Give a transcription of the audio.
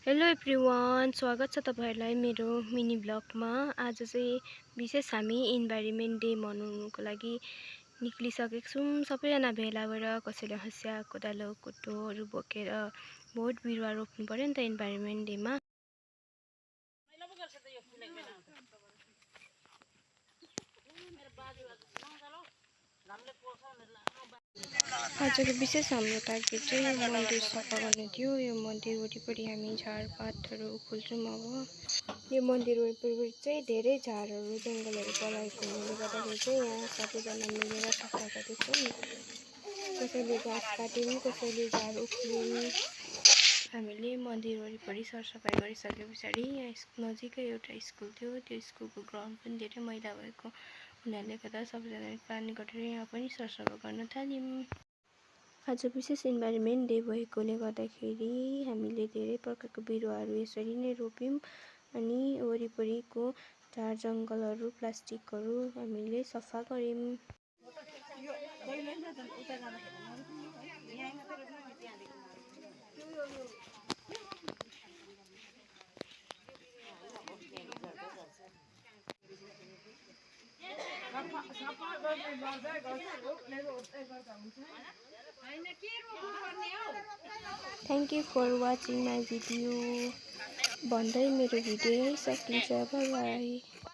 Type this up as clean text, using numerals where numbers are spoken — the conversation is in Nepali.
हेलो एभ्रिवान, स्वागत छ तपाईहरुलाई मेरो मिनी ब्लगमा। आज चाहिँ विशेष हामी इन्भाइरोमेन्ट डे मनाउनको लागि निक्लिसकेका छौं। सबैजना भेला भएर कसैले हँसिया कोदालो कुटोहरू बोकेर बोट बिरुवा रोप्नु पर्यो नि त इन्भाइरोमेन्ट डेमा। आजको विशेष हाम्रो टार्गेट चाहिँ मन्दिर सफा गर्नु थियो। यो मन्दिर वरिपरि हामी झारपातहरू उखाल्छौँ। अब यो मन्दिर वरिपरि चाहिँ धेरै झारहरू जङ्गलहरू पलाएको हुनाले गर्दाखेरि चाहिँ यहाँ सबैजना मिलेर सफा गर्दैछौँ। कसैले घाँस काट्यौँ, कसैले झार उखाल्यौँ। हामीले मन्दिर वरिपरि सरसफाइ गरिसके पछाडि यहाँ नजिकै एउटा स्कुल थियो। त्यो स्कुलको ग्राउन्ड पनि धेरै मैला भएको हुनाले गर्दा सबैजनाले प्लान गरेर यहाँ पनि सरसफाइ गर्न थाल्यौँ। आज विशेष इन्भाइरोमेन्ट डे भएकोले गर्दाखेरि हामीले धेरै प्रकारको बिरुवाहरू यसरी नै रोप्यौँ। अनि वरिपरिको झार जङ्गलहरू प्लास्टिकहरू हामीले सफा गर्यौँ। Thank you for watching my video. भन्दै मेरो भिडियो यही सकिन्छ। Bye bye.